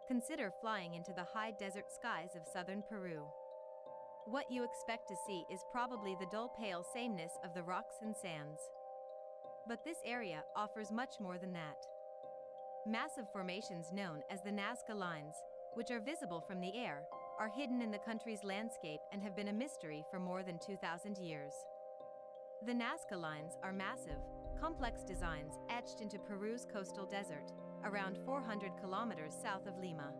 Consider flying into the high desert skies of southern Peru. What you expect to see is probably the dull pale sameness of the rocks and sands. But this area offers much more than that. Massive formations known as the Nazca Lines, which are visible from the air, are hidden in the country's landscape and have been a mystery for more than 2,000 years. The Nazca Lines are massive, complex designs etched into Peru's coastal desert, around 400 kilometers south of Lima.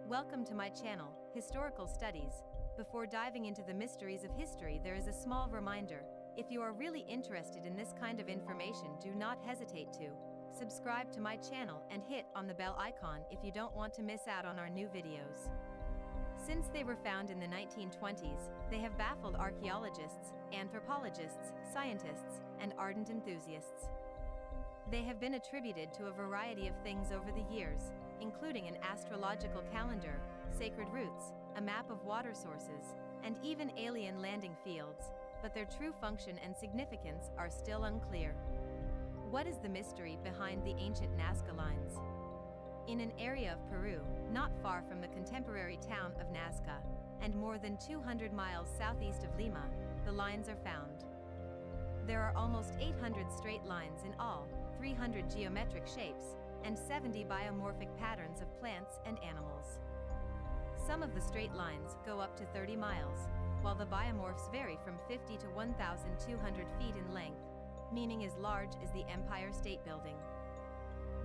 Welcome to my channel, Historical Studies. Before diving into the mysteries of history, there is a small reminder. If you are really interested in this kind of information, do not hesitate to subscribe to my channel and hit on the bell icon if you don't want to miss out on our new videos. Since they were found in the 1920s, they have baffled archaeologists, anthropologists, scientists, and ardent enthusiasts. They have been attributed to a variety of things over the years, including an astrological calendar, sacred routes, a map of water sources, and even alien landing fields, but their true function and significance are still unclear. What is the mystery behind the ancient Nazca Lines? In an area of Peru, not far from the contemporary town of Nazca, and more than 200 miles southeast of Lima, the lines are found. There are almost 800 straight lines in all, 300 geometric shapes, and 70 biomorphic patterns of plants and animals. Some of the straight lines go up to 30 miles, while the biomorphs vary from 50 to 1,200 feet in length, meaning as large as the Empire State Building.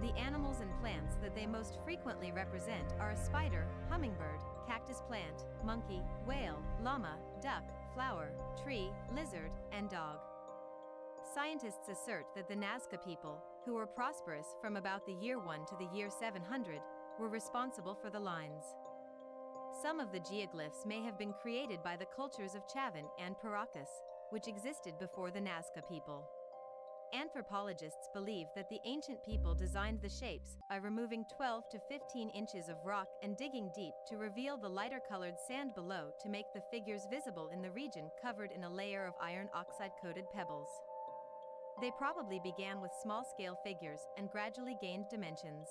The animals and plants that they most frequently represent are a spider, hummingbird, cactus plant, monkey, whale, llama, duck, flower, tree, lizard, and dog. Scientists assert that the Nazca people, who were prosperous from about the year 1 to the year 700, were responsible for the lines. Some of the geoglyphs may have been created by the cultures of CHAVIN and PARACAS, which existed before the Nazca people. Anthropologists believe that the ancient people designed the shapes by removing 12 to 15 inches of rock and digging deep to reveal the lighter-colored sand below to make the figures visible in the region covered in a layer of iron oxide-coated pebbles. They probably began with small-scale figures and gradually gained dimensions.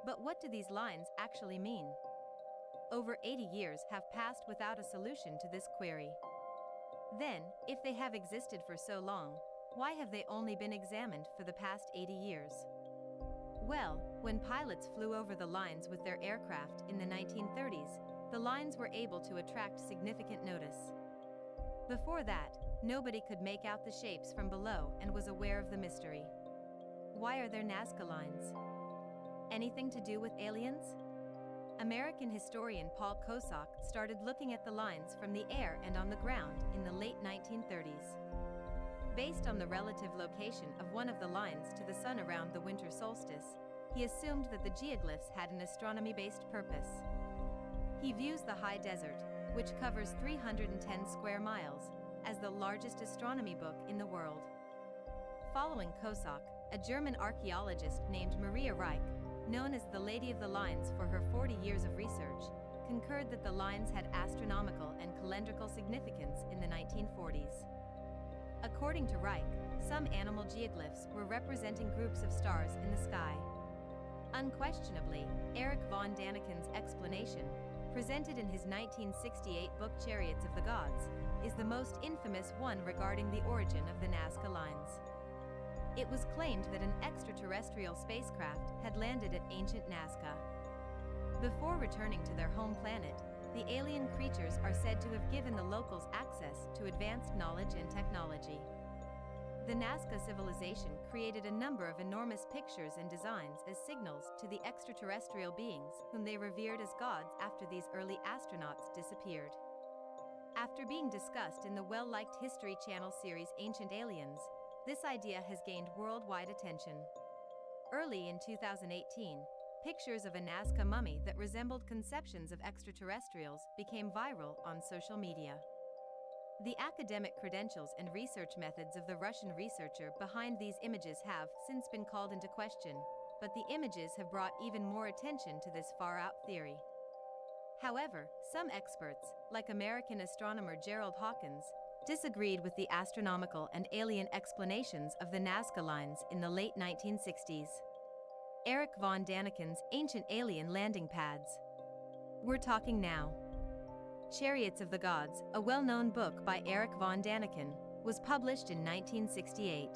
But what do these lines actually mean? Over 80 years have passed without a solution to this query. Then, if they have existed for so long, why have they only been examined for the past 80 years? Well, when pilots flew over the lines with their aircraft in the 1930s, the lines were able to attract significant notice. Before that, nobody could make out the shapes from below and was aware of the mystery. Why are there Nazca Lines? Anything to do with aliens? American historian Paul KOSOK started looking at the lines from the air and on the ground in the late 1930s. Based on the relative location of one of the lines to the sun around the winter solstice, he assumed that the geoglyphs had an astronomy-based purpose. He views the high desert, which covers 310 square miles, as the largest astronomy book in the world. Following KOSOK, a German archaeologist named Maria Reich, known as the Lady of the Lines for her 40 years of research, concurred that the lines had astronomical and calendrical significance in the 1940s. According to Reich, some animal geoglyphs were representing groups of stars in the sky. Unquestionably, Erich von Daniken's explanation, presented in his 1968 book Chariots of the Gods, is the most infamous one regarding the origin of the Nazca Lines. It was claimed that an extraterrestrial spacecraft had landed at ancient Nazca. Before returning to their home planet, the alien creatures are said to have given the locals access to advanced knowledge and technology. The Nazca civilization created a number of enormous pictures and designs as signals to the extraterrestrial beings whom they revered as gods after these early astronauts disappeared. After being discussed in the well-liked History Channel series Ancient Aliens, this idea has gained worldwide attention. Early in 2018, pictures of a Nazca mummy that resembled conceptions of extraterrestrials became viral on social media. The academic credentials and research methods of the Russian researcher behind these images have since been called into question, but the images have brought even more attention to this far-out theory. However, some experts, like American astronomer Gerald Hawkins, disagreed with the astronomical and alien explanations of the Nazca Lines in the late 1960s. Erich von Daniken's Ancient Alien Landing Pads. We're talking now. Chariots of the Gods, a well-known book by Erich von Daniken, was published in 1968.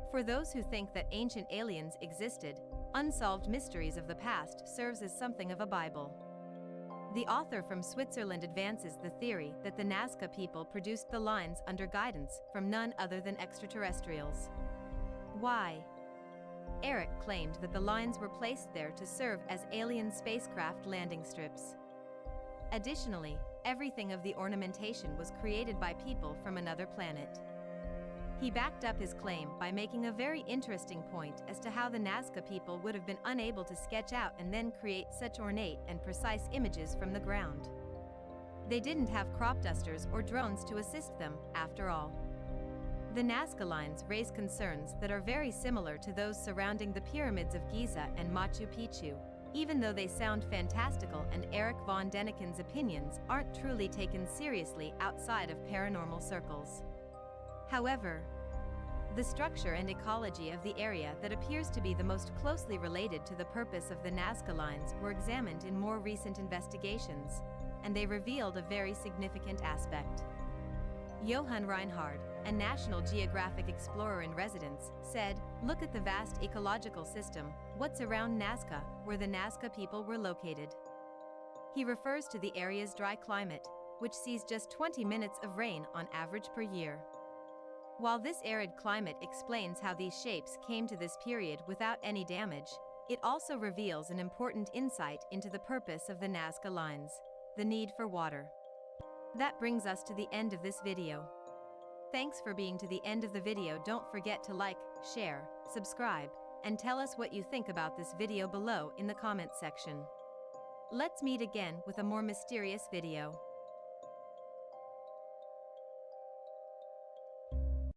For those who think that ancient aliens existed, Unsolved Mysteries of the Past serves as something of a Bible. The author from Switzerland advances the theory that the Nazca people produced the lines under guidance from none other than extraterrestrials. Why? Erich claimed that the lines were placed there to serve as alien spacecraft landing strips. Additionally, everything of the ornamentation was created by people from another planet. He backed up his claim by making a very interesting point as to how the Nazca people would have been unable to sketch out and then create such ornate and precise images from the ground. They didn't have crop dusters or drones to assist them, after all. The Nazca Lines raise concerns that are very similar to those surrounding the pyramids of Giza and Machu Picchu, even though they sound fantastical and Erich von Daniken's opinions aren't truly taken seriously outside of paranormal circles. However, the structure and ecology of the area that appears to be the most closely related to the purpose of the Nazca Lines were examined in more recent investigations, and they revealed a very significant aspect. Johann Reinhard, a National Geographic explorer in residence, said, "Look at the vast ecological system, what's around Nazca, where the Nazca people were located." He refers to the area's dry climate, which sees just 20 minutes of rain on average per year. While this arid climate explains how these shapes came to this period without any damage, it also reveals an important insight into the purpose of the Nazca Lines: the need for water. That brings us to the end of this video. Thanks for being to the end of the video. Don't forget to like, share, subscribe, and tell us what you think about this video below in the comments section. Let's meet again with a more mysterious video.